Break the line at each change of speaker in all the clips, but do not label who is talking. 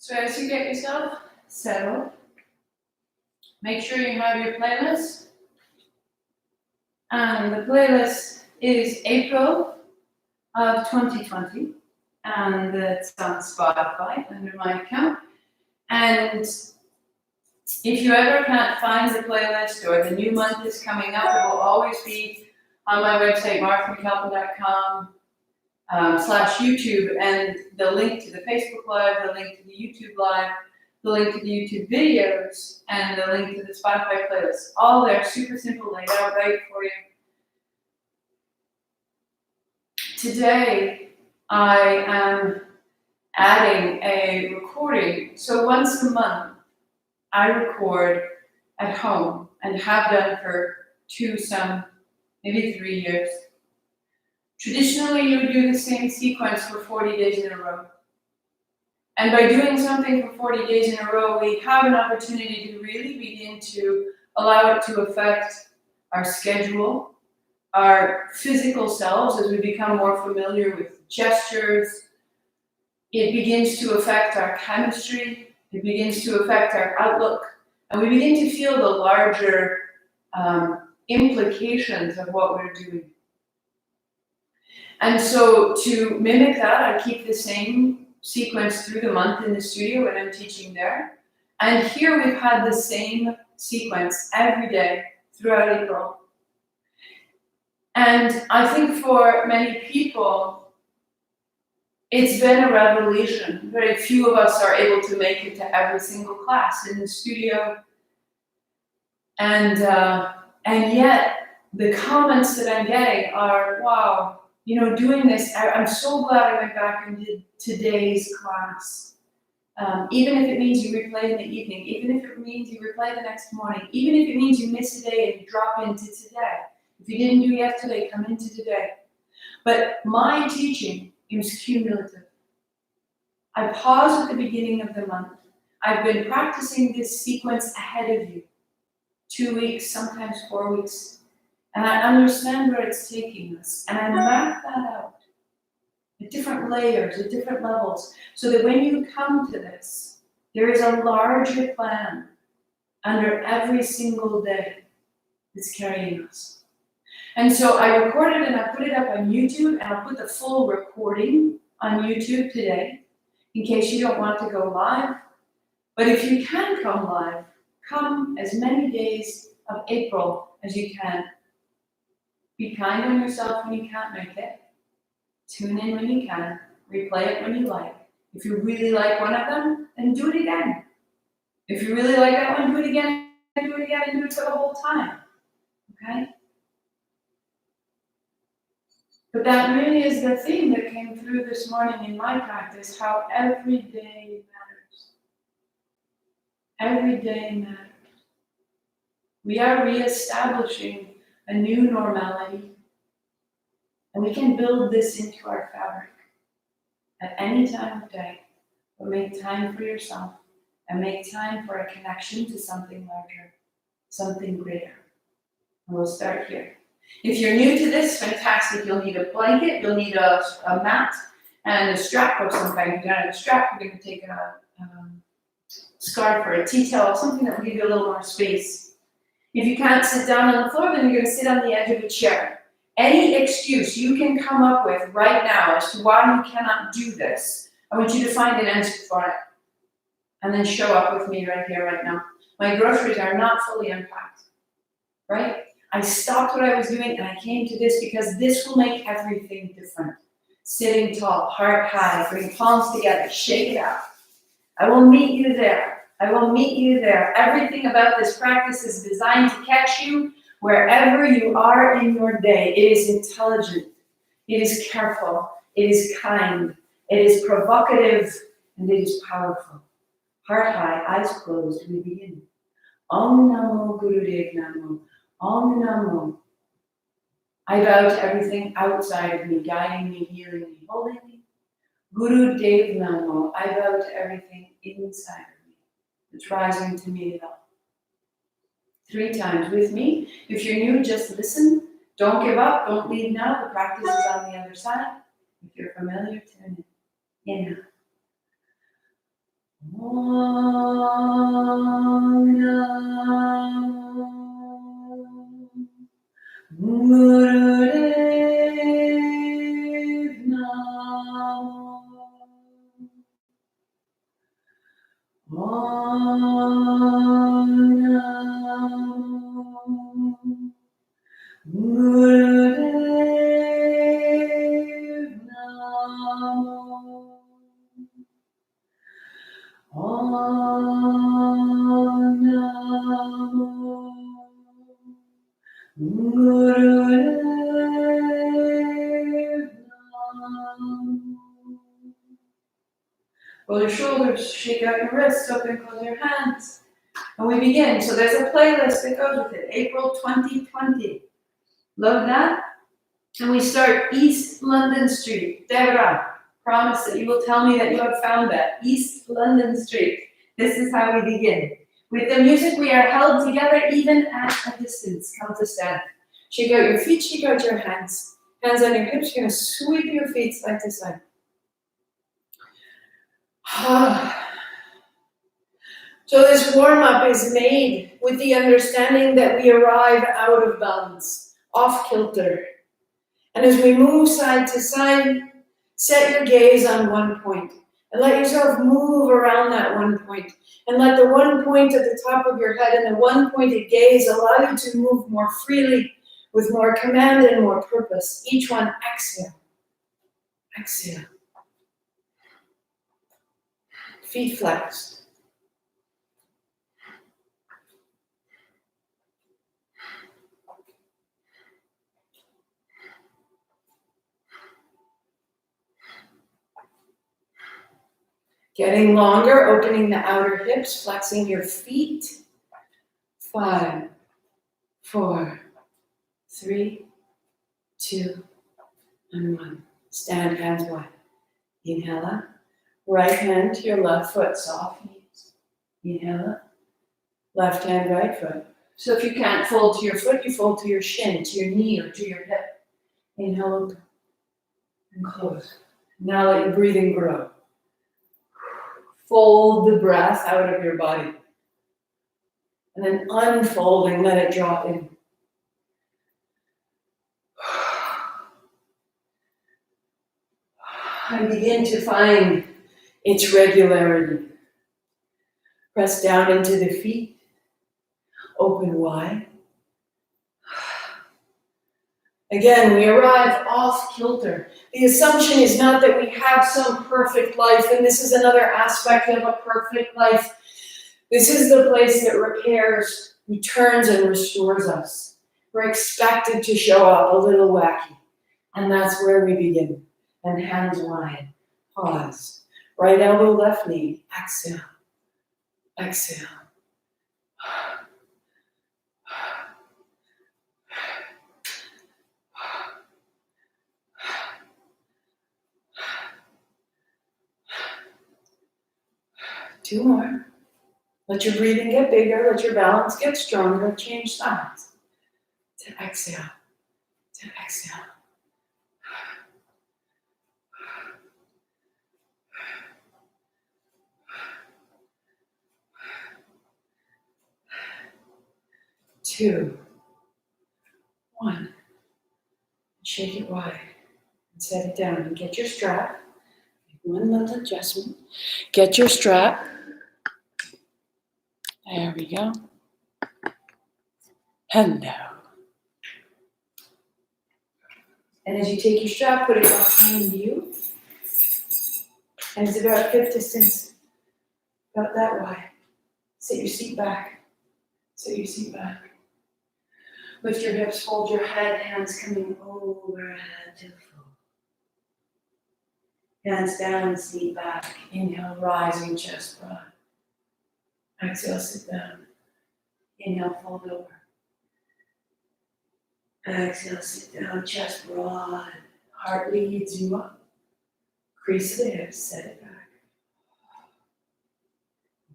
So as you get yourself settled, make sure you have your playlist. And the playlist is April of 2020. And it's on Spotify under my account. And if you ever can't find the playlist or the new month is coming up, it will always be on my website, marthamcalpin.com /YouTube, and the link to the Facebook Live, the link to the YouTube Live, the link to the YouTube videos, and the link to the Spotify playlist. All there, super simple, laid out right for you. Today, I am adding a recording. So once a month, I record at home and have done for maybe 3 years. Traditionally, you would do the same sequence for 40 days in a row. And by doing something for 40 days in a row, we have an opportunity to really begin to allow it to affect our schedule, our physical selves as we become more familiar with gestures. It begins to affect our chemistry. It begins to affect our outlook. And we begin to feel the larger implications of what we're doing. And so to mimic that, I keep the same sequence through the month in the studio when I'm teaching there. And here we've had the same sequence every day throughout April. And I think for many people, it's been a revelation. Very few of us are able to make it to every single class in the studio. And yet the comments that I'm getting are, wow, doing this, I'm so glad I went back and did today's class. Even if it means you replay in the evening, even if it means you replay the next morning, even if it means you miss a day and drop into today. If you didn't do yesterday, come into today. But my teaching is cumulative. I pause at the beginning of the month. I've been practicing this sequence ahead of you. 2 weeks, sometimes 4 weeks. And I understand where it's taking us. And I map that out at different layers, at different levels, so that when you come to this, there is a larger plan under every single day that's carrying us. And so I recorded and I put it up on YouTube, and I'll put the full recording on YouTube today, in case you don't want to go live. But if you can come live, come as many days of April as you can. Be kind on yourself when you can't make it. Tune in when you can. Replay it when you like. If you really like one of them, then do it again. If you really like that one, do it again, and do it again, and do it for the whole time. Okay? But that really is the theme that came through this morning in my practice, how every day matters. Every day matters. We are reestablishing a new normality. And we can build this into our fabric at any time of day. But make time for yourself and make time for a connection to something larger, something greater. And we'll start here. If you're new to this, fantastic. You'll need a blanket, you'll need a mat, and a strap of some kind. If you don't have a strap, you're going to take a scarf or a tea towel, something that will give you a little more space. If you can't sit down on the floor, then you're going to sit on the edge of a chair. Any excuse you can come up with right now as to why you cannot do this, I want you to find an answer for it. And then show up with me right here, right now. My groceries are not fully unpacked, right? I stopped what I was doing and I came to this because this will make everything different. Sitting tall, heart high, bring palms together, shake it out. I will meet you there. I will meet you there. Everything about this practice is designed to catch you wherever you are in your day. It is intelligent. It is careful. It is kind. It is provocative. And it is powerful. Heart high, eyes closed, we begin. Om Namo Gurudev Namo. Om Namo. I bow to everything outside of me, guiding me, healing me, holding me. Gurudev Namo. I bow to everything inside of me. It's rising to me now. 3 times with me. If you're new, just listen. Don't give up. Don't leave now. The practice is on the other side. If you're familiar, tune in. Inhale. Om Namo Gurudev Namo. Om Namo Gurudev Namo. Om Namo Gurudev Namo. Roll your shoulders, shake out your wrists, open and close your hands. And we begin. So there's a playlist that goes with it. April 2020. Love that. And we start East London Street. Devra, promise that you will tell me that you have found that. East London Street. This is how we begin. With the music, we are held together even at a distance. Come to stand. Shake out your feet, shake out your hands. Hands on your hips. You're going to sweep your feet side to side. So this warm-up is made with the understanding that we arrive out of balance, off kilter. And as we move side to side, set your gaze on one point and let yourself move around that one point. And let the one point at the top of your head and the one-pointed gaze allow you to move more freely, with more command and more purpose. Each one, exhale. Exhale. Feet flexed. Getting longer, opening the outer hips, flexing your feet. 5, 4, 3, 2, and 1. Stand hands wide. Inhale up. Right hand to your left foot, soft knees. Inhale up. Left hand, right foot. So if you can't fold to your foot, you fold to your shin, to your knee, or to your hip. Inhale, open, and close. Now let your breathing grow. Fold the breath out of your body. And then unfolding, let it drop in. And begin to find its regularity. Press down into the feet. Open wide. Again, we arrive off kilter. The assumption is not that we have some perfect life, and this is another aspect of a perfect life. This is the place that repairs, returns, and restores us. We're expected to show up a little wacky, and that's where we begin. And hands wide, pause. Right elbow, left knee, exhale, exhale. Two more. Let your breathing get bigger, let your balance get stronger, change sides. To exhale, to exhale. Two, one. Shake it wide and set it down and get your strap. One little adjustment. Get your strap. There we go. And down. And as you take your strap, put it behind you. And it's about hip distance, about that wide. Sit your seat back. Sit your seat back. Lift your hips, fold your head, hands coming overhead to fold. Hands down, seat back. Inhale, rising chest broad. Exhale, sit down. Inhale, fold over. Exhale, sit down, chest broad. Heart leads you up. Crease the hips, set it back.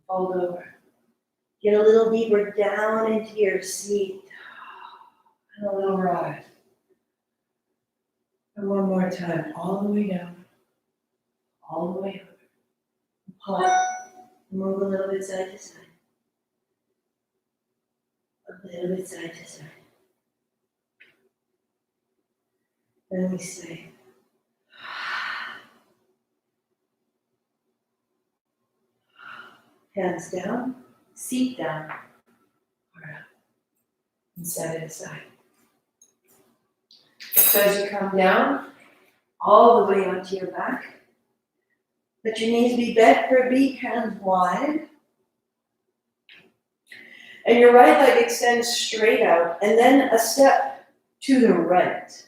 Fold over. Get a little deeper down into your seat. And a little rise. And one more time, all the way down. All the way up. Pause.
Move a little bit side to side. A little bit side to side. Then we stay. Hands down, seat down, or up, and set it aside. So as you come down, all the way onto your back, let your knees be bent for a beat, hands wide. And your right leg extends straight out, and then a step to the right.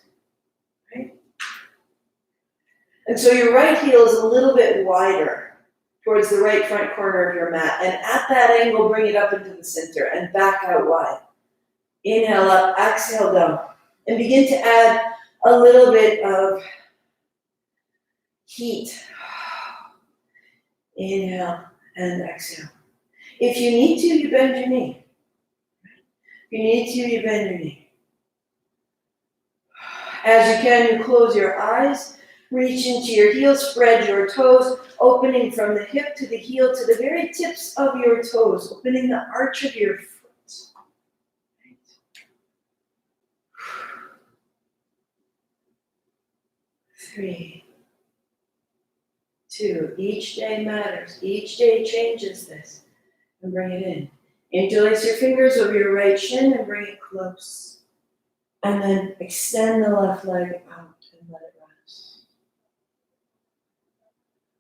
Right? And so your right heel is a little bit wider towards the right front corner of your mat. And at that angle, bring it up into the center and back out wide. Inhale up, exhale down. And begin to add a little bit of heat. Inhale and exhale. If you need to, you bend your knee. If you need to, you bend your knee. As you can, you close your eyes, reach into your heels, spread your toes, opening from the hip to the heel to the very tips of your toes, opening the arch of your foot. 3, 2, each day matters. Each day changes this. And bring it in. Interlace your fingers over your right shin and bring it close. And then extend the left leg out and let it rest.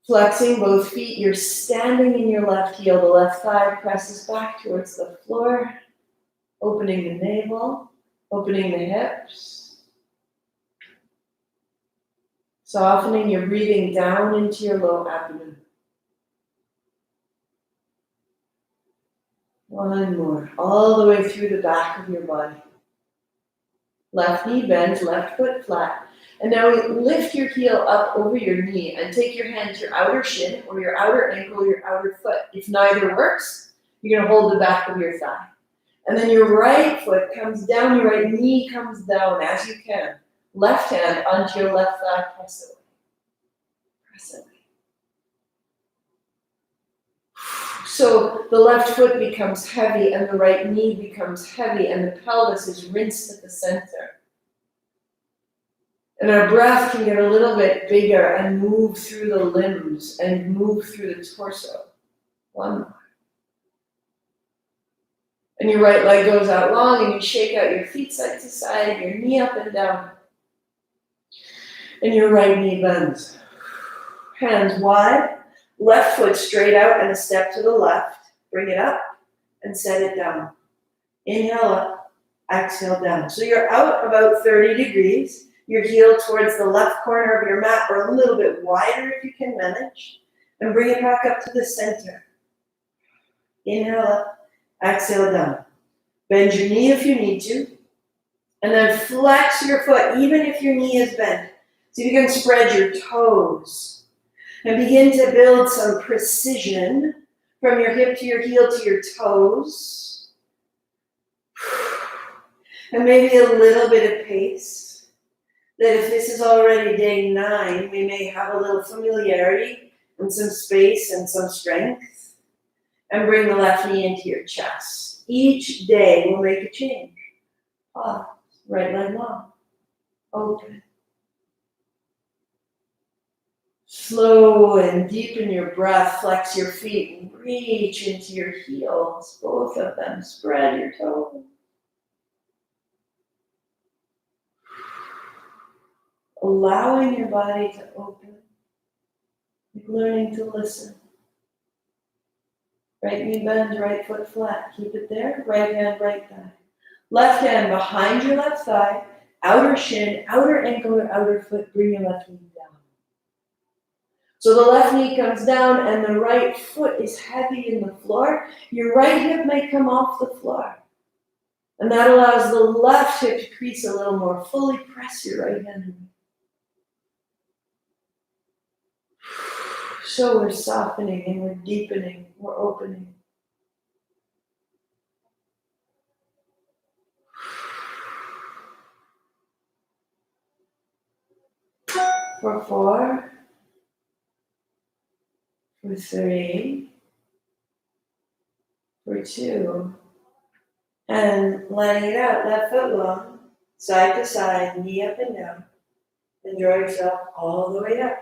Flexing both feet, you're standing in your left heel. The left thigh presses back towards the floor. Opening the navel, opening the hips. Softening your breathing down into your low abdomen. One more, all the way through the back of your body. Left knee bends, left foot flat. And now lift your heel up over your knee and take your hand to your outer shin or your outer ankle or your outer foot. If neither works, you're going to hold the back of your thigh. And then your right foot comes down, your right knee comes down as you can. Left hand onto your left thigh, press away. Press away. So the left foot becomes heavy and the right knee becomes heavy and the pelvis is rinsed at the center. And our breath can get a little bit bigger and move through the limbs and move through the torso. One more. And your right leg goes out long and you shake out your feet side to side, your knee up and down. And your right knee bends. Hands wide, left foot straight out and a step to the left. Bring it up and set it down. Inhale up, exhale down. So you're out about 30 degrees. Your heel towards the left corner of your mat or a little bit wider if you can manage. And bring it back up to the center. Inhale up, exhale down. Bend your knee if you need to. And then flex your foot even if your knee is bent. So you can spread your toes. And begin to build some precision from your hip to your heel to your toes. And maybe a little bit of pace. That if this is already day 9, we may have a little familiarity and some space and some strength. And bring the left knee into your chest. Each day will make a change. Pause. Right leg long. Open. Slow and deepen your breath. Flex your feet and reach into your heels. Both of them. Spread your toes. Allowing your body to open. Learning to listen. Right knee bend, right foot flat. Keep it there. Right hand, right thigh. Left hand behind your left thigh. Outer shin, outer ankle, or outer foot. Bring your left knee down. So the left knee comes down and the right foot is heavy in the floor. Your right hip may come off the floor. And that allows the left hip to crease a little more fully. Press your right hand away. So we're softening and we're deepening, we're opening. For 4, for 3, 2. And letting it out, left foot long, side to side, knee up and down. And draw yourself all the way up.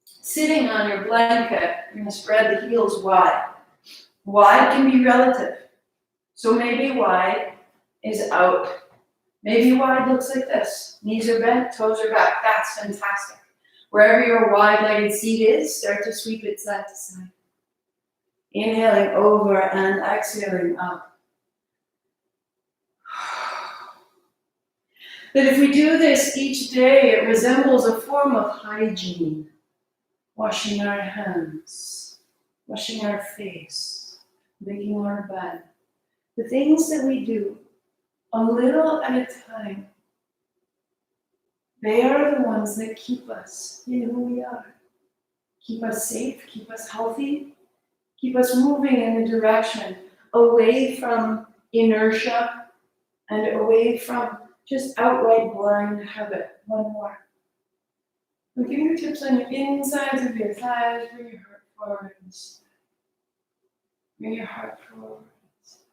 Sitting on your blanket, you're going to spread the heels wide. Wide can be relative. So maybe wide is out. Maybe wide looks like this. Knees are bent, toes are back. That's fantastic. Wherever your wide-legged seat is, start to sweep it side to side. Inhaling over and exhaling up. That if we do this each day, it resembles a form of hygiene. Washing our hands, washing our face, making our bed. The things that we do, a little at a time, they are the ones that keep us in who we are. Keep us safe, keep us healthy, keep us moving in the direction away from inertia and away from just outright blind habit. One more. The fingertips on your insides of your thighs, bring your heart forward and stay. Bring your heart forward and stay.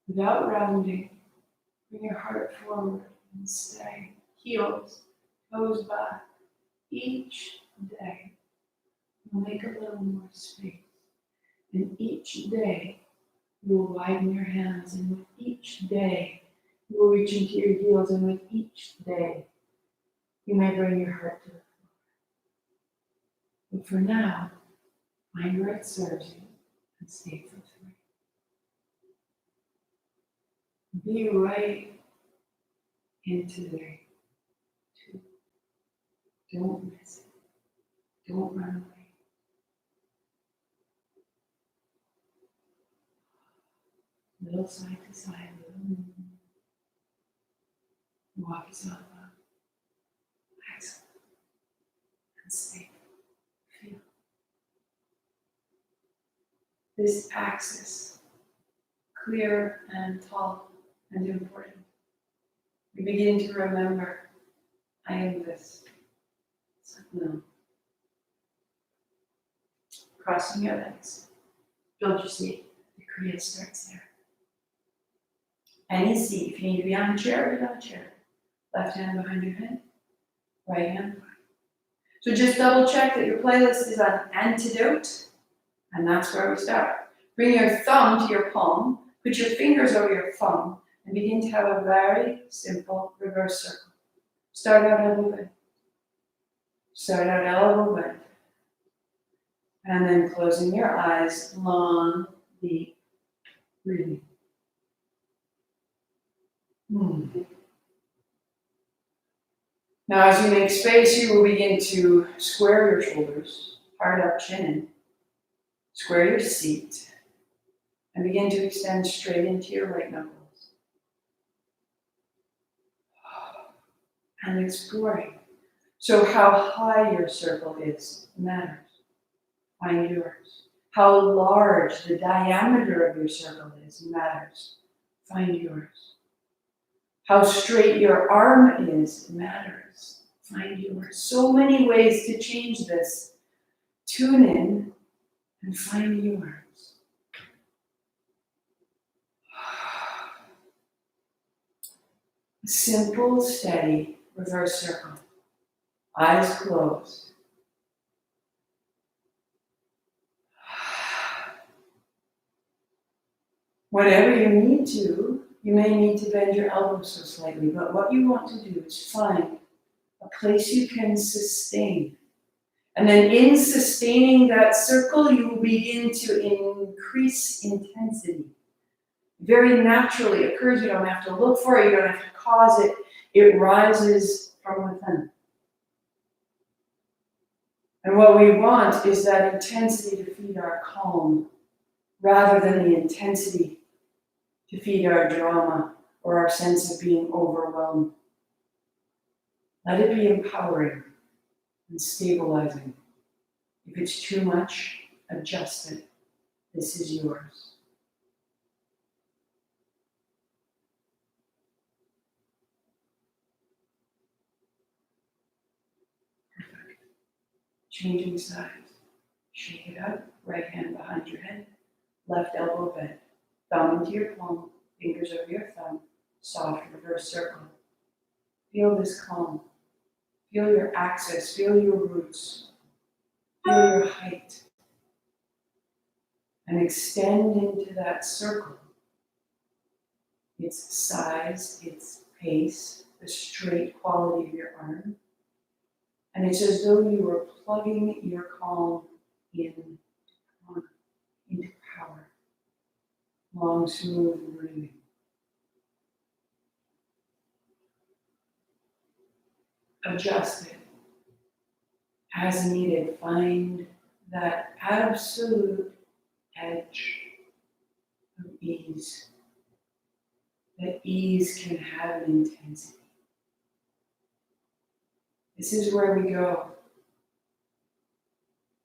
Without rounding, bring your heart forward and stay. Heels, toes back. Each day, you'll make a little more space. And each day, you will widen your hands. And with each day, you will reach into your heels. And with each day, you may bring your heart to the floor. But for now, find where it serves you and stay for 3. Be right into there. 2. Don't miss it. Don't run away. Little side to side, little movement. Walk yourself up. Exhale. And stay. Feel. This axis, clear and tall and important. We begin to remember, I am this. No. Crossing your legs. Build your seat. The kriya starts there. Any seat. If you need to be on a chair, get on a chair. Left hand behind your head. Right hand behind. So just double check that your playlist is on antidote. And that's where we start. Bring your thumb to your palm. Put your fingers over your thumb. And begin to have a very simple reverse circle. Start out elbow bend. Start out elbow bend. And then closing your eyes, long, deep breathing. Now as you make space, you will begin to square your shoulders, hard up, chin in. Square your seat. And begin to extend straight into your right knuckles. And exploring. So how high your circle is matters. Find yours. How large the diameter of your circle is matters. Find yours. How straight your arm is matters. Find yours. So many ways to change this. Tune in and find yours. A simple, steady reverse circle. Eyes closed. Whatever you need to, you may need to bend your elbows so slightly, but what you want to do is find a place you can sustain. And then in sustaining that circle, you will begin to increase intensity. Very naturally occurs. You don't have to look for it. You don't have to cause it. It rises from within. And what we want is that intensity to feed our calm, rather than the intensity to feed our drama or our sense of being overwhelmed. Let it be empowering and stabilizing. If it's too much, adjust it. This is yours. Perfect. Changing sides. Shake it up. Right hand behind your head. Left elbow bent. Thumb into your palm, fingers over your thumb, soft reverse circle. Feel this calm. Feel your axis, feel your roots, feel your height. And extend into that circle. Its size, its pace, the straight quality of your arm. And it's as though you were plugging your calm into power. Long, smooth breathing. Adjust it as needed. Find that absolute edge of ease. That ease can have an intensity. This is where we go.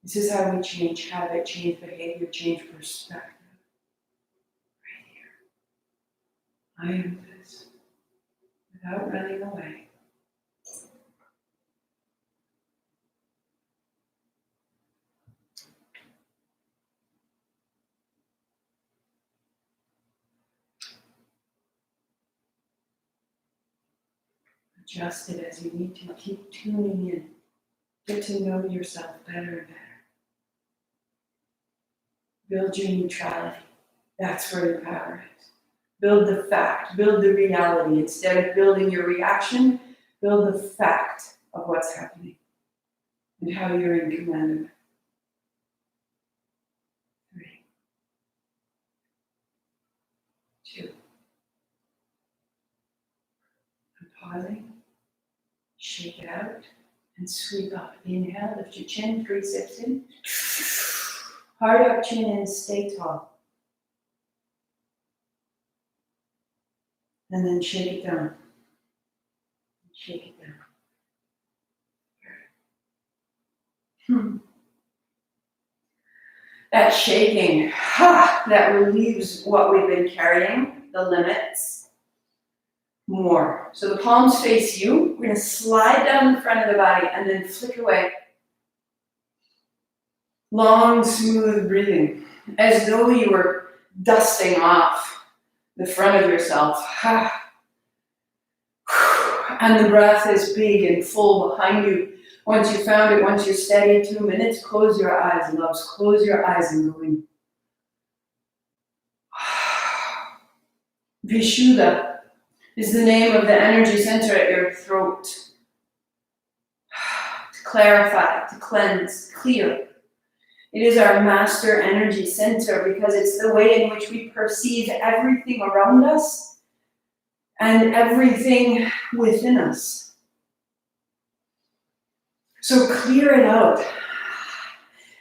This is how we change habit, change behavior, change perspective. Right here. I am this. Without running away. Adjust it as you need to. Keep tuning in. Get to know yourself better and better. Build your neutrality. That's where your power is. Build the fact. Build the reality. Instead of building your reaction, build the fact of what's happening and how you're in command of it. 3, 2. I'm pausing. Shake it out and sweep up. Inhale, lift your chin, 3 sips in. Hard up, chin in, stay tall. And then shake it down. Shake it down. That shaking, that relieves what we've been carrying, the limits, more. So the palms face you. We're going to slide down the front of the body and then flick away. Long, smooth breathing, as though you were dusting off the front of yourself. And the breath is big and full behind you. Once you found it, once you're steady, 2 minutes, close your eyes, loves. Close your eyes and go in. Vishuddha is the name of the energy center at your throat. To clarify, to cleanse, clear. It is our master energy center because it's the way in which we perceive everything around us and everything within us. So clear it out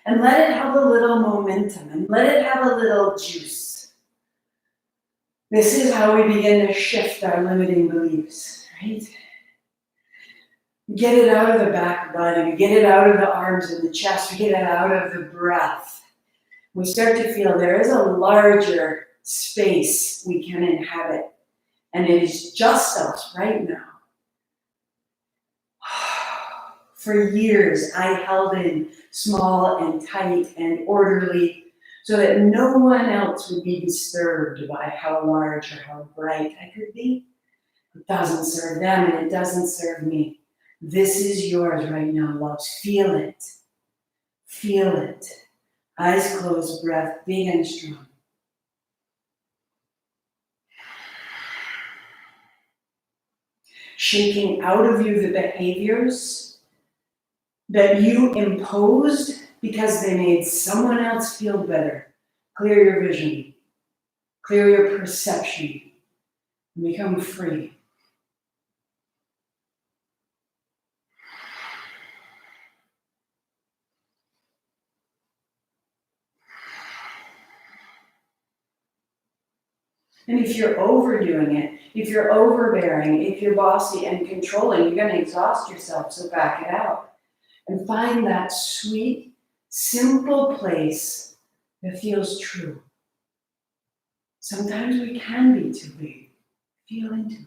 and let it have a little momentum and let it have a little juice. This is how we begin to shift our limiting beliefs, right? We get it out of the back body, we get it out of the arms and the chest, we get it out of the breath. We start to feel there is a larger space we can inhabit, and it is just us right now. For years, I held in small and tight and orderly so that no one else would be disturbed by how large or how bright I could be. It doesn't serve them and it doesn't serve me. This is yours right now, loves. Feel it. Feel it. Eyes closed, breath big and strong. Shaking out of you the behaviors that you imposed because they made someone else feel better. Clear your vision. Clear your perception. And become free. And if you're overdoing it, if you're overbearing, if you're bossy and controlling, you're going to exhaust yourself, so back it out. And find that sweet, simple place that feels true. Sometimes we can be too big. Feel into it.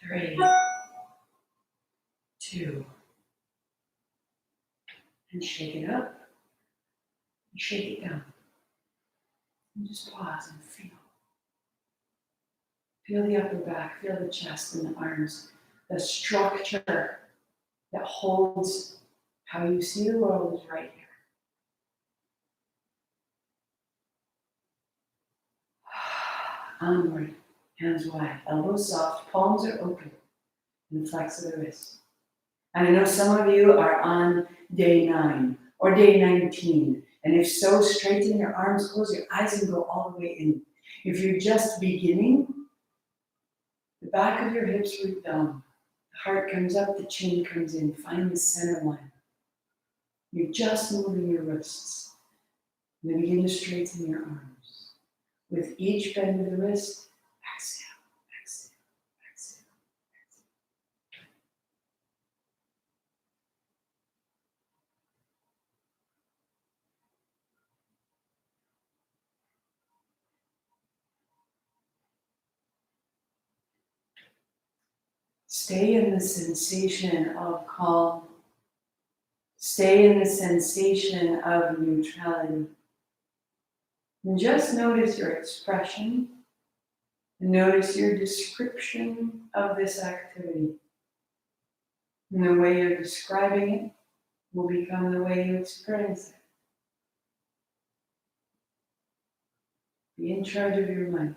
Three, 2, and shake it up and shake it down. And just pause and feel. Feel the upper back, feel the chest and the arms, the structure that holds how you see the world is right here. Onward, hands wide, elbows soft, palms are open, and flex of the wrist. And I know some of you are on day 9 or day 19, and if so, straighten your arms, close your eyes, and go all the way in. If you're just beginning, the back of your hips root down. The heart comes up, the chin comes in. Find the center line. You're just moving your wrists. And then begin to straighten your arms. With each bend of the wrist, exhale, exhale, exhale, exhale. Stay in the sensation of calm. Stay in the sensation of neutrality. And just notice your expression. And notice your description of this activity. And the way you're describing it will become the way you experience it. Be in charge of your mind.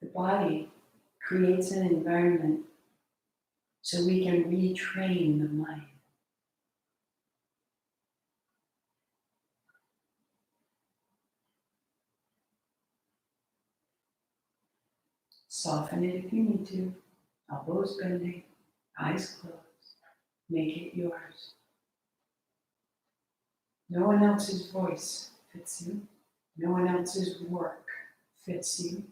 The body creates an environment so we can retrain the mind. Soften it if you need to. Elbows bending, eyes closed. Make it yours. No one else's voice fits you. No one else's work fits you.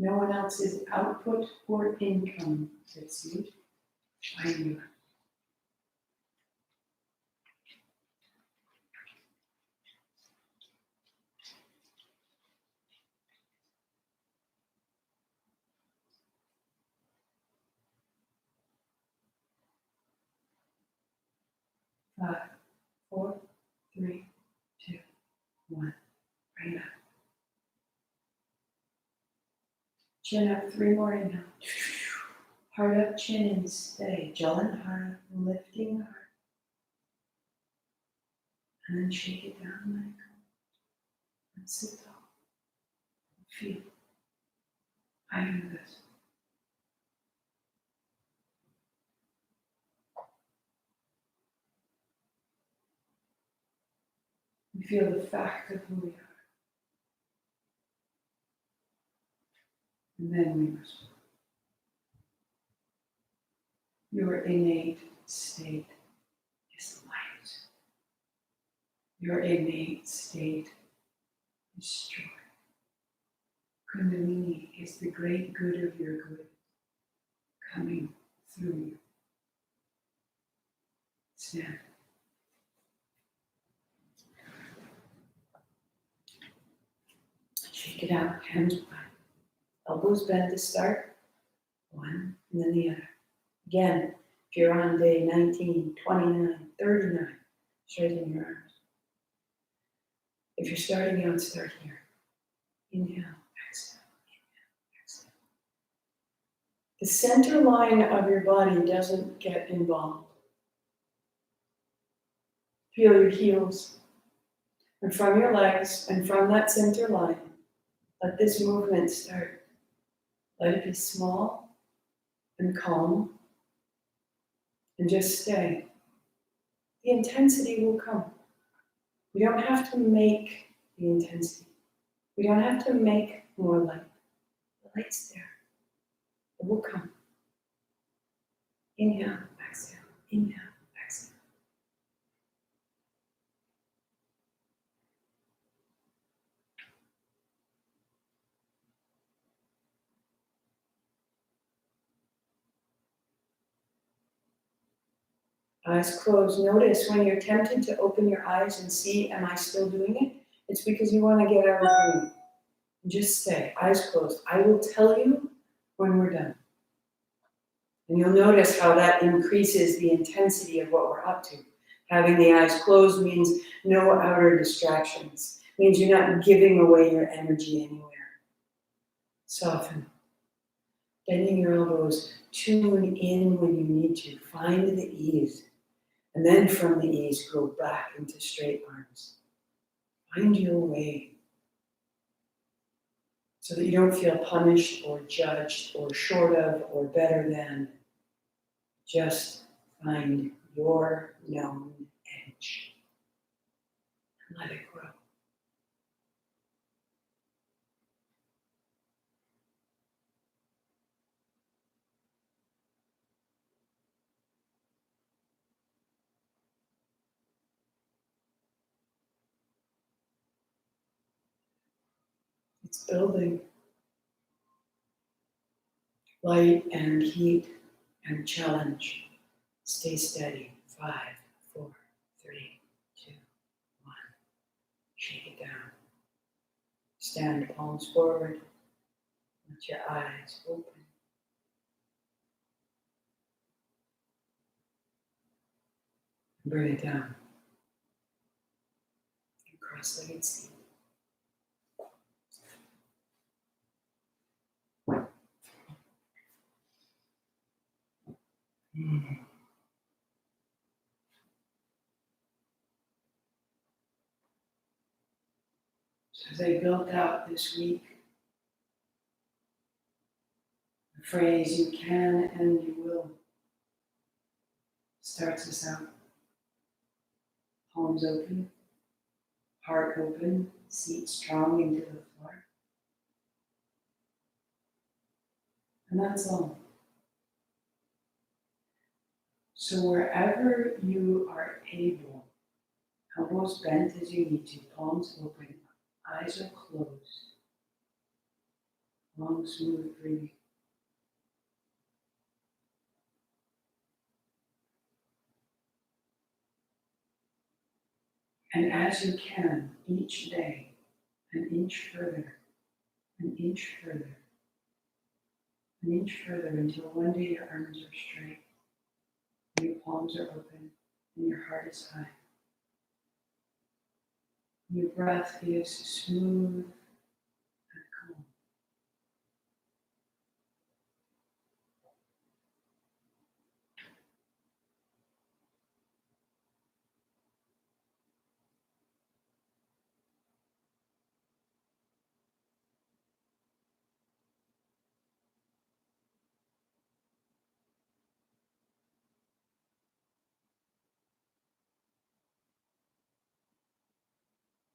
No one else's output or income fits you. Find yours. Five, 4, 3, 2, 1. Bring it up. Chin up, 3 more inhale. Heart up, chin in, stay. Jaw and heart, lifting the heart. And then shake it down, let it go. And sit tall. Feel. I do this. We feel the fact of who we are. And then we respond. Your innate state is light. Your innate state is joy. Kundalini is the great good of your good coming through you. Stand. Shake it out, hands wide. Elbows bent to start. 1 and then the other. Again, if you're on day 19, 29, 39, straighten your arms. If you're starting out, start here. Inhale, exhale, inhale, exhale. The center line of your body doesn't get involved. Feel your heels. And from your legs, and from that center line, let this movement start. Let it be small and calm. And just stay. The intensity will come. We don't have to make the intensity. We don't have to make more light. The light's there. It will come. Inhale, exhale, inhale, exhale. Eyes closed. Notice when you're tempted to open your eyes and see, am I still doing it? It's because you want to get out of the room. Just stay, eyes closed. I will tell you when we're done. And you'll notice how that increases the intensity of what we're up to. Having the eyes closed means no outer distractions. Means you're not giving away your energy anywhere. Soften. Bending your elbows, tune in when you need to. Find the ease. And then from the ease, go back into straight arms. Find your way. So that you don't feel punished or judged or short of or better than. Just find your known edge. And let it grow. It's building. Light and heat and challenge. Stay steady. 5, 4, 3, 2, 1. Shake it down. Stand palms forward. Let your eyes open. Bring it down. Cross-legged seat. So as I built out this week, the phrase "you can and you will" starts us out. Palms open, heart open, seat strong into the floor. And that's all. So wherever you are able, elbows bent as you need to, palms open, eyes are closed, long, smooth breathing. And as you can, each day, an inch further, an inch further, an inch further, until one day your arms are straight, and your palms are open, and your heart is high. And your breath is smooth and calm.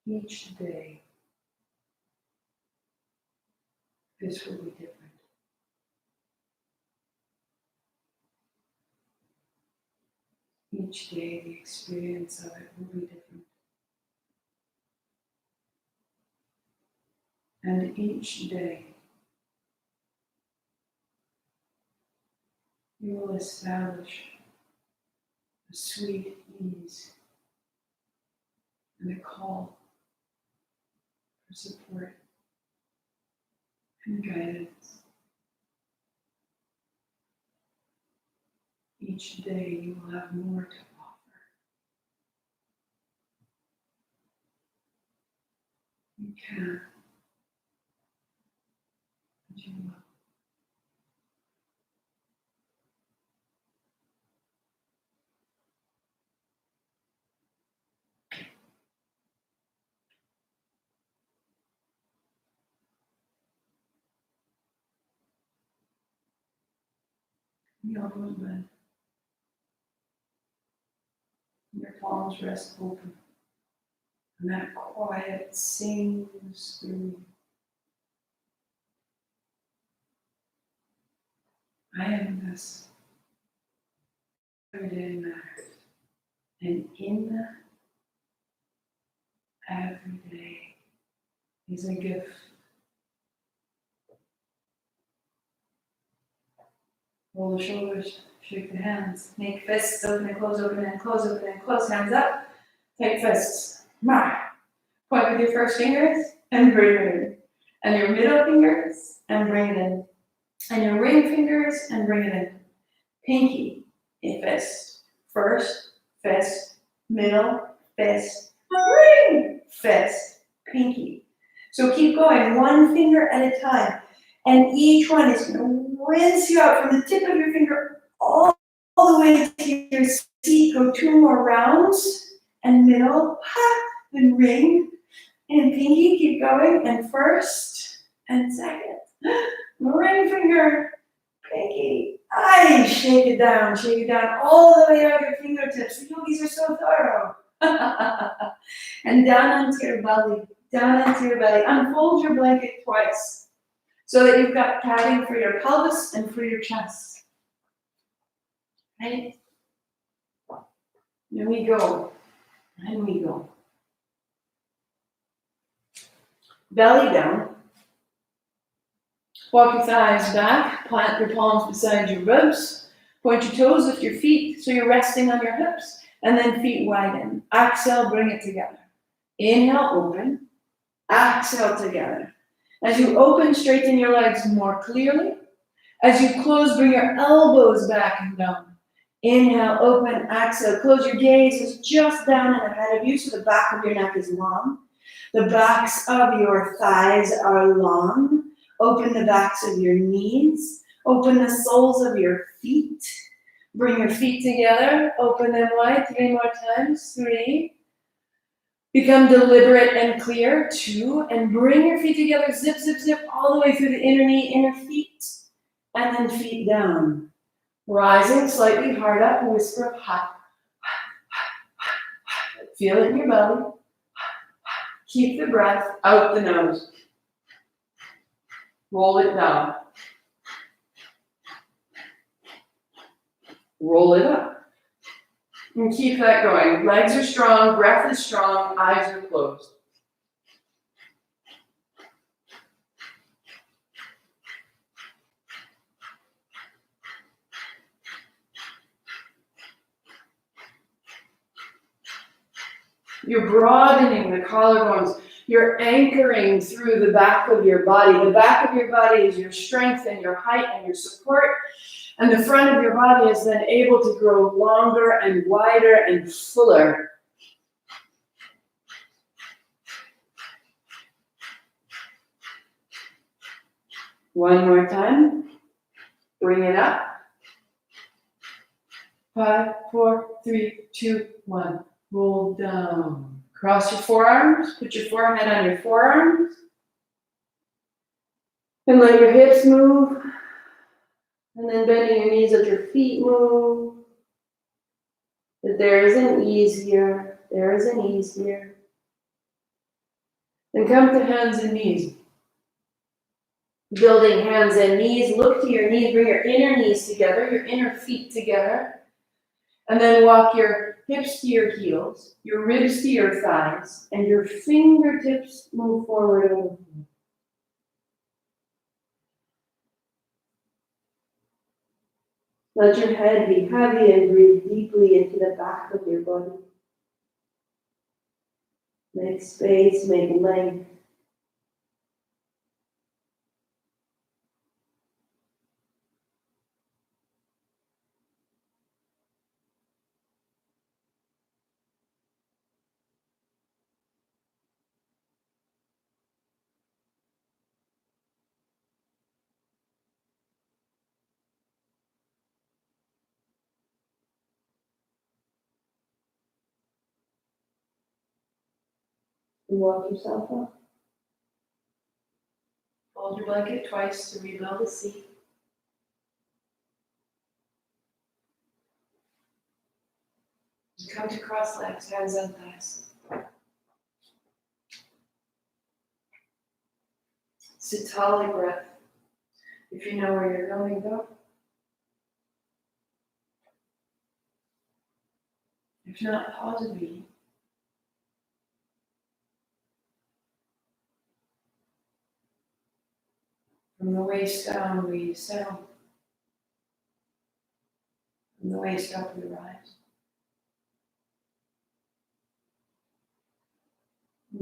Each day, this will be different. Each day, the experience of it will be different. And each day, you will establish a sweet ease and a call for support and guidance. Each day you will have more to offer. You can, and you will. The elbows bend. Your palms rest open. And that quiet sings through you. I am this. Every day matters. And in every day is a gift. Roll the shoulders, shake the hands, make fists open and close, open and close, open and close, hands up, tight fists. Point with your first fingers and bring it in. And your middle fingers and bring it in. And your ring fingers and bring it in. pinky, fist, first, fist, middle, fist, ring, fist, pinky. So keep going, one finger at a time. And each one is going to rinse you out from the tip of your finger all the way to your seat. Go 2 more rounds. And middle, and ring. And pinky, keep going. And first, and second. Ring finger, pinky. Shake it down all the way out your fingertips. The yogis are so thorough. And down onto your belly, Unfold your blanket twice so that you've got padding for your pelvis and for your chest. Right? Here we go. And we go. Belly down. Walk your thighs back, plant your palms beside your ribs, point your toes, lift your feet so you're resting on your hips, and then feet widen. Exhale, bring it together. Inhale, open. Exhale, together. As you open, straighten your legs more clearly. As you close, bring your elbows back and down. Inhale, open, exhale. Close your gaze is just down and ahead of you so the back of your neck is long. The backs of your thighs are long. Open the backs of your knees. Open the soles of your feet. Bring your feet together. Open them wide. 3 more times. 3. Become deliberate and clear. 2. And bring your feet together. Zip, zip, zip all the way through the inner knee, inner feet. And then feet down. Rising slightly hard up. Whisper, ha. Feel it in your belly. Keep the breath out the nose. Roll it down. Roll it up. And keep that going. Legs are strong, breath is strong, eyes are closed. You're broadening the collarbones. You're anchoring through the back of your body. The back of your body is your strength and your height and your support. And the front of your body is then able to grow longer and wider and fuller. One more time. Bring it up. 5, 4, 3, 2, 1. Roll down. Cross your forearms. Put your forehead on your forearms. And let your hips move. And then bending your knees, let your feet move. But there is an ease here. There is an ease here. And come to hands and knees. Building hands and knees. Look to your knees. Bring your inner knees together, your inner feet together. And then walk your hips to your heels, your ribs to your thighs, and your fingertips move forward over. Let your head be heavy and breathe deeply into the back of your body. Make space, make length. And walk yourself up. Fold your blanket twice to rebuild the seat. Come to cross legs, hands on thighs. Sitali breath. If you know where you're going, go. If not, pause a beat. From the waist down, we settle. From the waist up, we rise.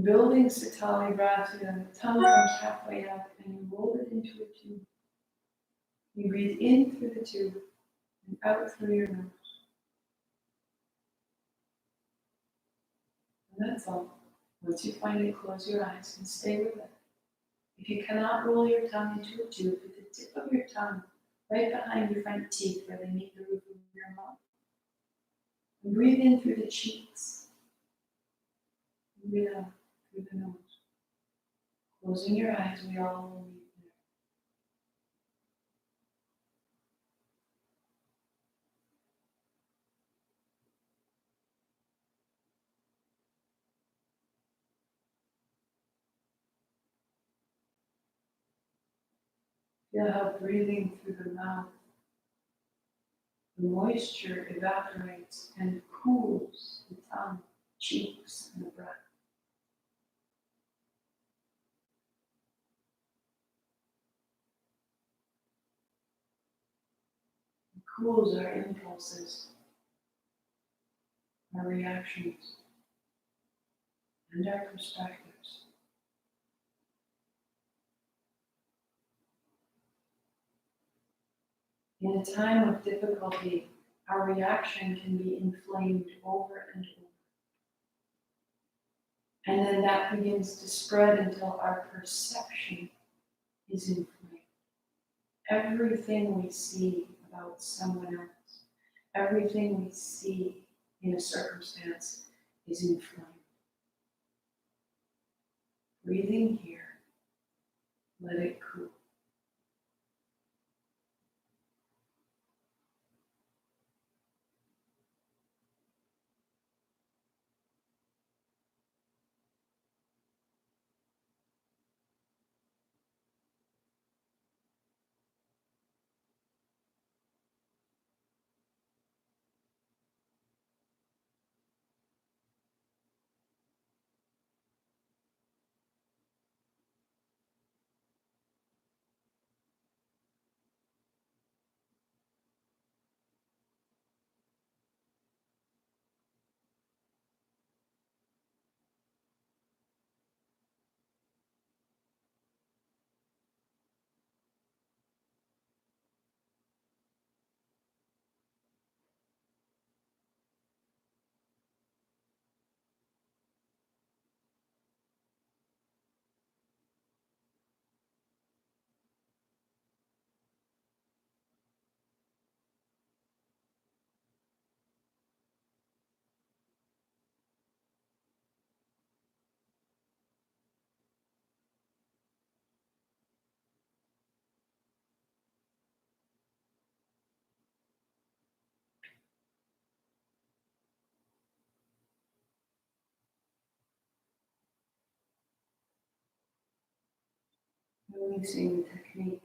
Building Sitali breath, the tongue comes halfway up and you roll it into a tube. You breathe in through the tube and out through your nose. And that's all. Once you find it, close your eyes and stay with it. If you cannot roll your tongue into a tube, put the tip of your tongue right behind your front teeth where they meet the roof of your mouth. And breathe in through the cheeks. And breathe out through the nose. Closing your eyes, we all will meet there. Feel how breathing through the mouth, the moisture evaporates and cools the tongue, cheeks, and the breath. It cools our impulses, our reactions, and our perspectives. In a time of difficulty, our reaction can be inflamed over and over. And then that begins to spread until our perception is inflamed. Everything we see about someone else, everything we see in a circumstance is inflamed. Breathing here, let it cool. Releasing the technique.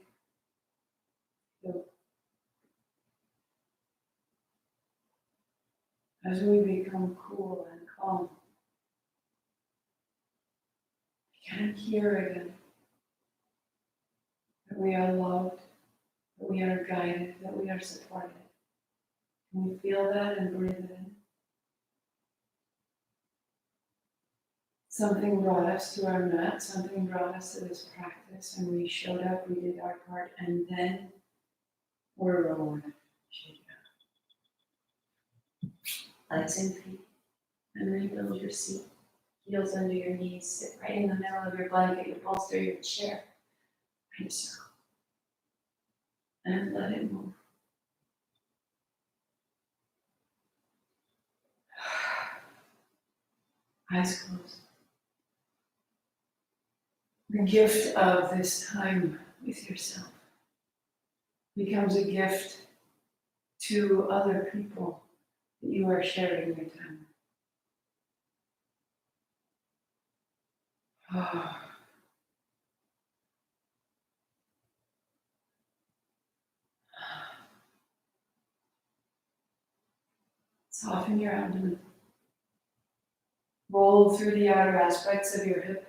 So as we become cool and calm, we can hear again that we are loved, that we are guided, that we are supported. Can we feel that and breathe it in? Something brought us to our mat, something brought us to this practice, and we showed up, we did our part, and then we're rolling. Shake out. Legs and feet. And rebuild your seat. Heels under your knees. Sit right in the middle of your blanket, your bolster, your chair. Right circle. And let it move. Eyes closed. The gift of this time with yourself becomes a gift to other people that you are sharing your time with. Soften your abdomen. Roll through the outer aspects of your hip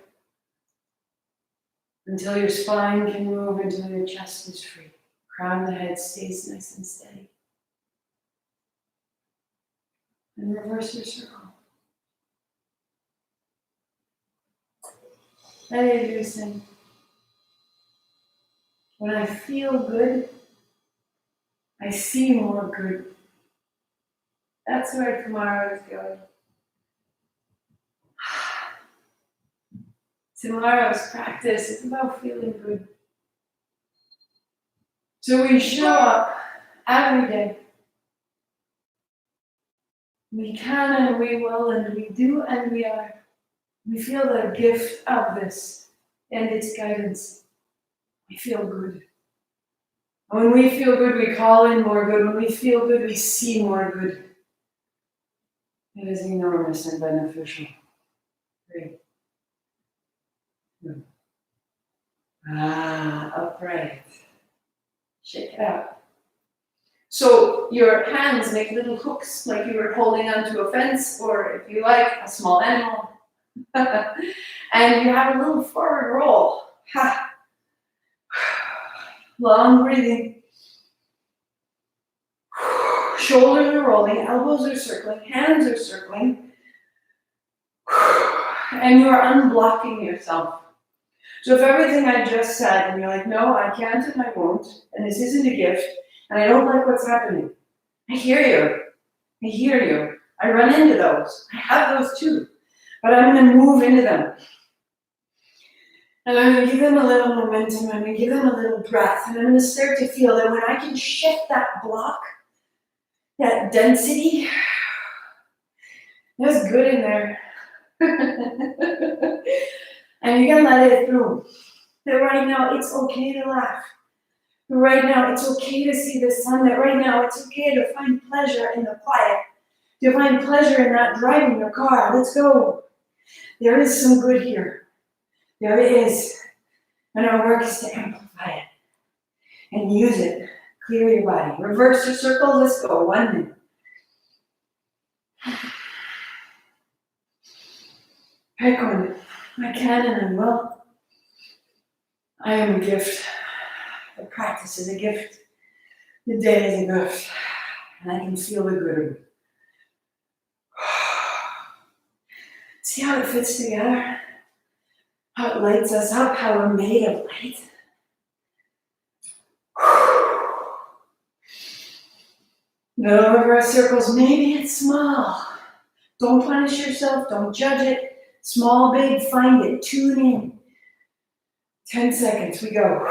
until your spine can move, until your chest is free. Crown of the head stays nice and steady. And reverse your circle. Listen. When I feel good, I see more good. That's where tomorrow is going. Tomorrow's practice is about feeling good. So we show up every day. We can and we will and we do and we are. We feel the gift of this and its guidance. We feel good. When we feel good, we call in more good. When we feel good, we see more good. It is enormous and beneficial. Great. Good. Upright. Shake it out. So your hands make little hooks like you were holding onto a fence, or if you like, a small animal. And you have a little forward roll. Ha. Long breathing. Shoulders are rolling, elbows are circling, hands are circling. And you are unblocking yourself. So if everything I just said, and you're like, no, I can't and I won't, and this isn't a gift, and I don't like what's happening. I hear you. I hear you. I run into those. I have those too. But I'm going to move into them. And I'm going to give them a little momentum. I'm going to give them a little breath. And I'm going to start to feel that when I can shift that block, that density, there's good in there. And you can let it through. That right now it's okay to laugh. Right now it's okay to see the sun. That right now it's okay to find pleasure in the quiet. To find pleasure in not driving your car. Let's go. There is some good here. There is. And our work is to amplify it. And use it. Clear your body. Reverse your circle. Let's go. 1 minute. Pick one. I can and I will. I am a gift. The practice is a gift. The day is a gift. And I can feel the good of it. See how it fits together? How it lights us up, how we're made of light. No reverse circles, maybe it's small. Don't punish yourself, don't judge it. Small, big, find it, tune in. 10 seconds, we go.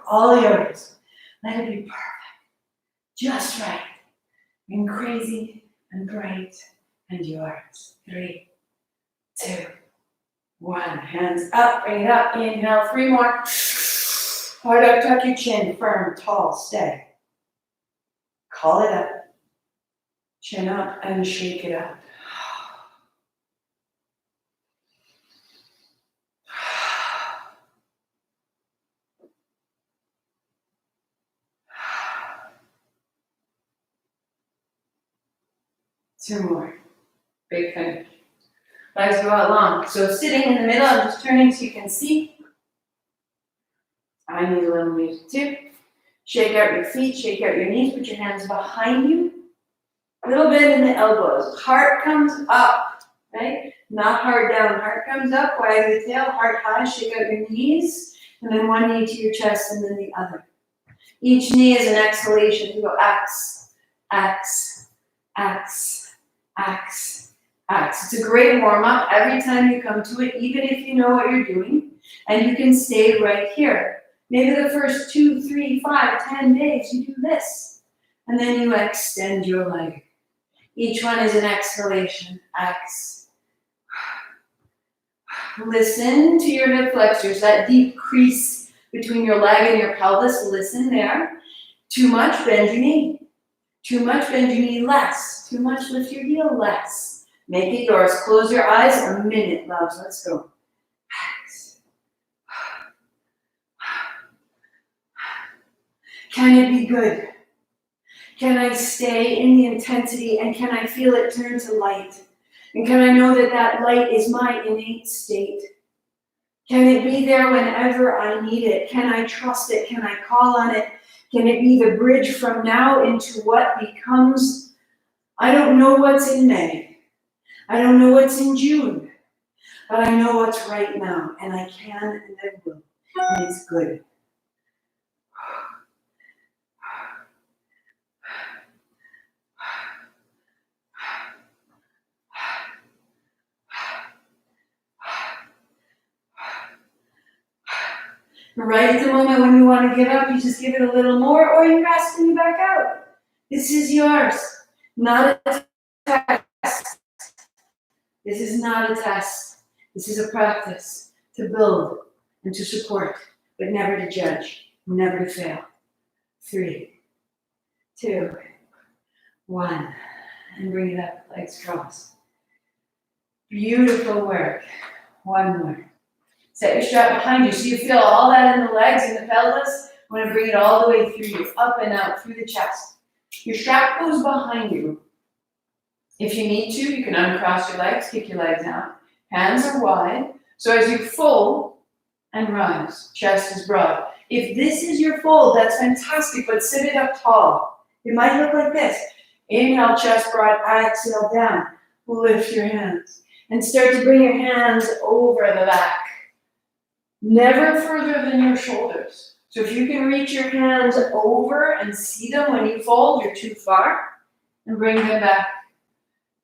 All yours. Let it be perfect. Just right. And crazy and bright and yours. 3, 2, 1. Hands up, bring it up. Inhale, 3 more. Hard up, tuck your chin. Firm, tall, stay. Call it up. Chin up and shake it out. Two more. Big finish. Legs go out long. So sitting in the middle, I'm just turning so you can see. I need a little music too. Shake out your feet, shake out your knees, put your hands behind you. A little bit in the elbows. Heart comes up, right? Not heart down. Heart comes up, wag the tail, heart high, shake out your knees, and then one knee to your chest and then the other. Each knee is an exhalation. You go X, X, X, X, X. It's a great warm-up every time you come to it, even if you know what you're doing, and you can stay right here. Maybe the first 2, 3, 5, 10 days you do this, and then you extend your leg. Each one is an exhalation. X. Listen to your hip flexors, that deep crease between your leg and your pelvis. Listen there. Too much, bend your knee. Too much, bend your knee less. Too much, lift your heel less. Make it yours. Close your eyes. A minute, loves. Let's go. X. Can it be good? Can I stay in the intensity and can I feel it turn to light? And can I know that that light is my innate state? Can it be there whenever I need it? Can I trust it? Can I call on it? Can it be the bridge from now into what becomes? I don't know what's in May. I don't know what's in June. But I know what's right now. And I can and I will. And it's good. Right at the moment when you want to give up, you just give it a little more, or you rest and you back out. This is yours, not a test. This is not a test. This is a practice to build and to support, but never to judge, never to fail. 3, 2, 1, and bring it up, legs crossed. Beautiful work. One more. Set your strap behind you so you feel all that in the legs and the pelvis. I want to bring it all the way through you, up and out, through the chest. Your strap goes behind you. If you need to, you can uncross your legs, kick your legs out. Hands are wide. So as you fold and rise, chest is broad. If this is your fold, that's fantastic, but sit it up tall. It might look like this. Inhale, chest broad, exhale down. Lift your hands. And start to bring your hands over the back. Never further than your shoulders. So if you can reach your hands over and see them when you fold, you're too far. And bring them back.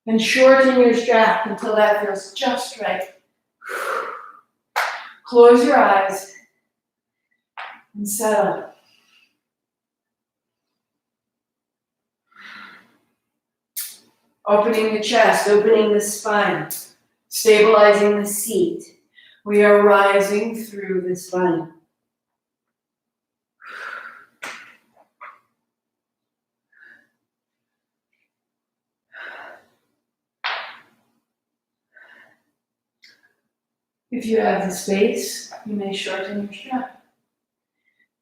And shorten your strap until that feels just right. Close your eyes and settle. Opening the chest, opening the spine, stabilizing the seat. We are rising through the spine. If you have the space, you may shorten your strap.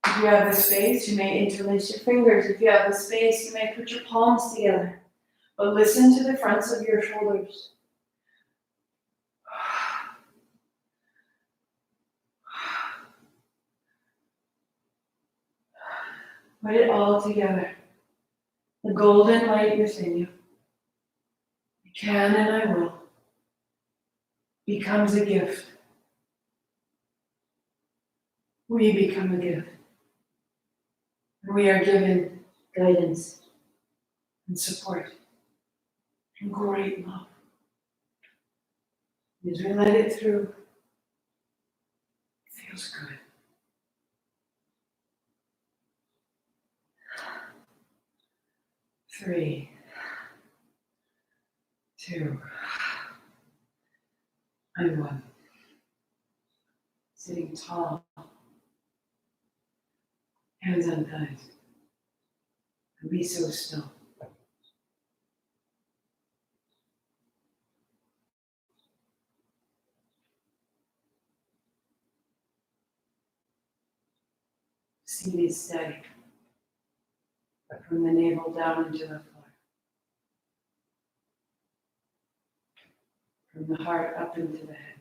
If you have the space, you may interlace your fingers. If you have the space, you may put your palms together. But listen to the fronts of your shoulders. Put it all together. The golden light within you. I can and I will. Becomes a gift. We become a gift. And we are given guidance and support and great love. As we let it through, it feels good. Three, 2, and 1. Sitting tall. Hands on thighs. And be so still. Seat is steady. But from the navel down into the floor. From the heart up into the head.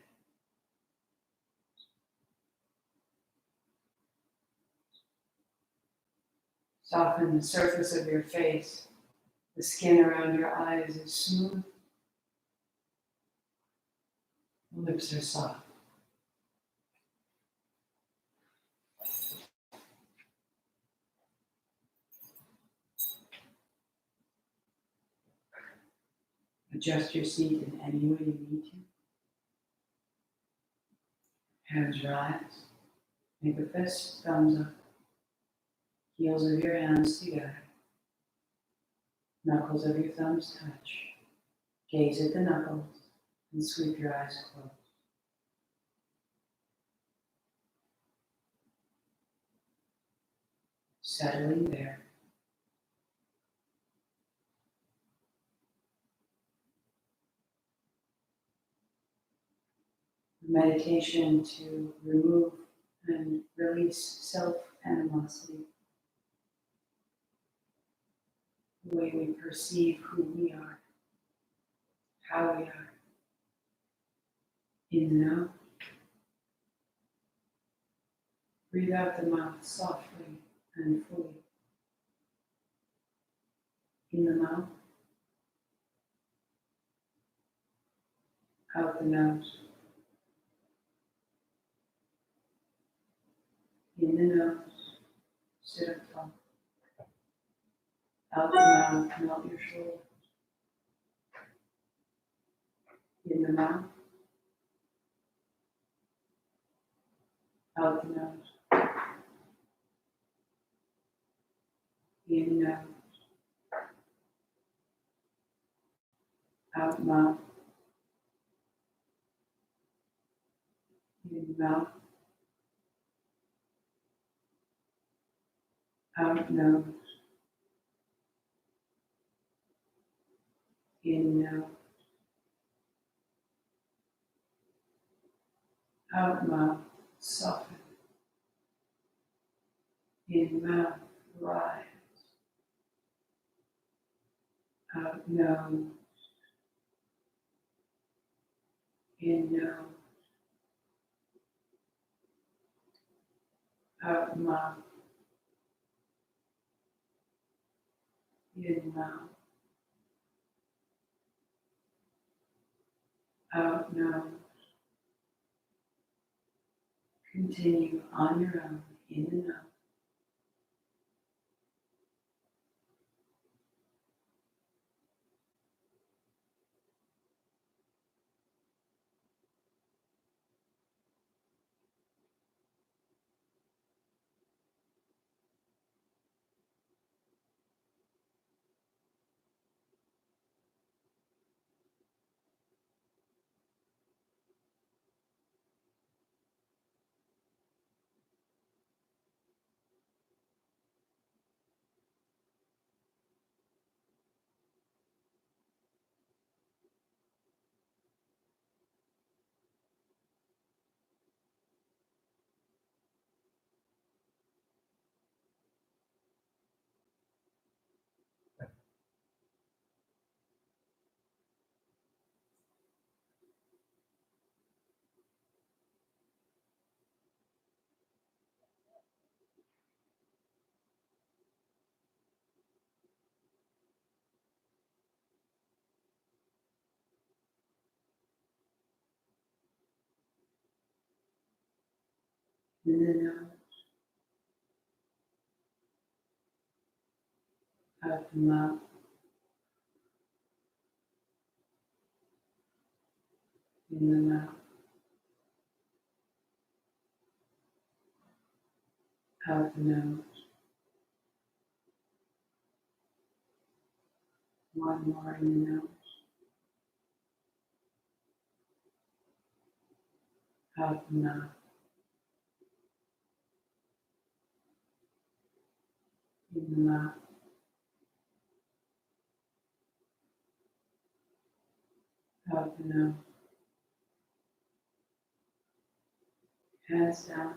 Soften the surface of your face. The skin around your eyes is smooth. The lips are soft. Adjust your seat in any way you need to. Hands rise. Make a fist, thumbs up. Heels of your hands together. Knuckles of your thumbs touch. Gaze at the knuckles and sweep your eyes closed. Settling there. Meditation to remove and release self-animosity. The way we perceive who we are, how we are. In and out. Breathe out the mouth softly and fully. In the mouth. Out the nose. In the nose. Sit up tall. Out the mouth, melt your shoulders. In the mouth. Out the nose. In nose. Out mouth. In mouth. Out nose. In nose. Out mouth. Soften. In mouth. Rise. Out nose. In nose. Out mouth. In mouth. Out nose. Continue on your own, in and out. In the nose. Out the mouth. In the mouth. Out the nose. One more in the nose. Out the mouth. In the mouth. Out the nose. Hands down.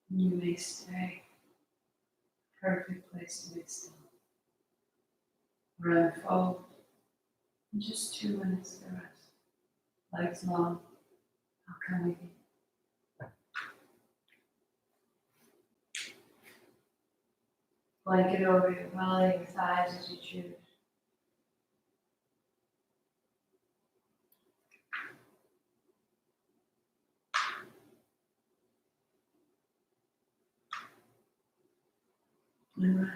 You may stay. Perfect place to be still. Or unfold. In just 2 minutes to rest. Legs long. I'll come with you. Blanket over your belly, your thighs as you choose. And rest.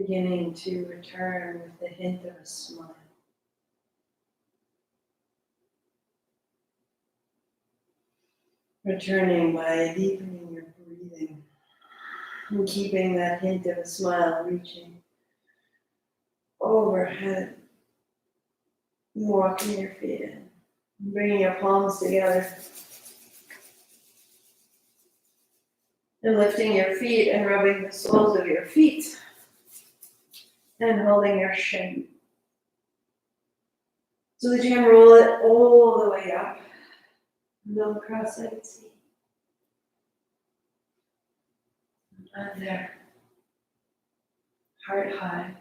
beginning to return with the hint of a smile. Returning by deepening your breathing and keeping that hint of a smile reaching overhead. Walking your feet in, bringing your palms together. And lifting your feet and rubbing the soles of your feet. And holding your shin. So that you can roll it all the way up. Little cross-legged seat. And there. Heart high.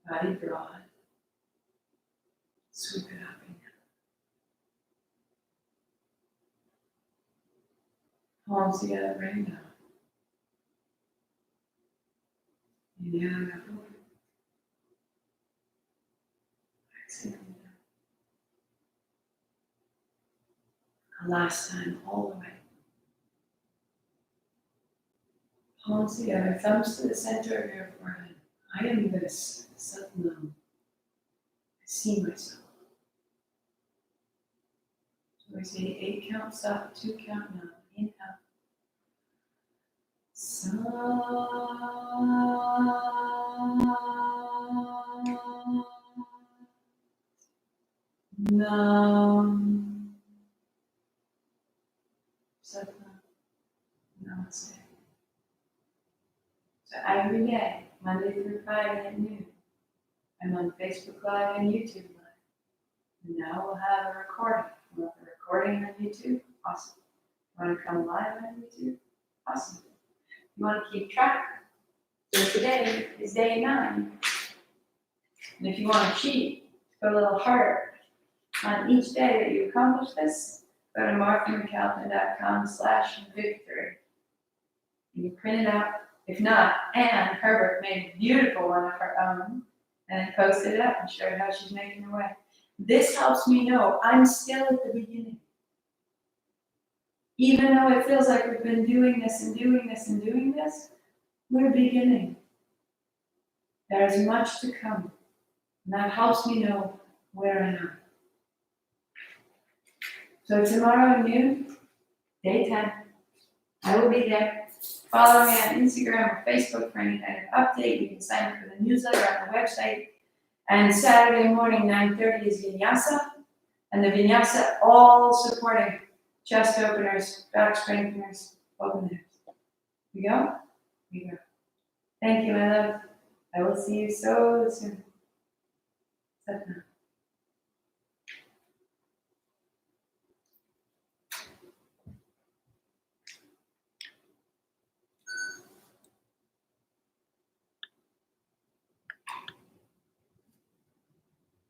Body broad. Sweep it up and down. Palms together, bring down. Inhale up forward. Exhale down. And last time, all the way. Palms together, thumbs to the center of your forehead. I am this, self-known. I see myself. So we say 8 counts up, 2 count down. Inhale. Namaste. So every day, Monday through Friday at noon, I'm on Facebook Live and YouTube Live. And now we'll have a recording. We'll have a recording on YouTube? Awesome. You want to come live on YouTube? Awesome. You want to keep track? So today is day 9. And if you want to cheat, put a little heart on each day that you accomplish this, go to marthamcalpin.com/victory. You can print it out. If not, Anne Herbert made a beautiful one of her own and posted it up and showed how she's making her way. This helps me know I'm still at the beginning. Even though it feels like we've been doing this and doing this and doing this, we're beginning. There's much to come. And that helps me know where I am. So tomorrow at noon, day 10, I will be there. Follow me on Instagram or Facebook for any kind of update. You can sign up for the newsletter on the website. And Saturday morning, 9:30 is Vinyasa. And the Vinyasa all supporting chest openers, back strengtheners, openers. We go? We go. Thank you, my love. I will see you so soon. Satnam.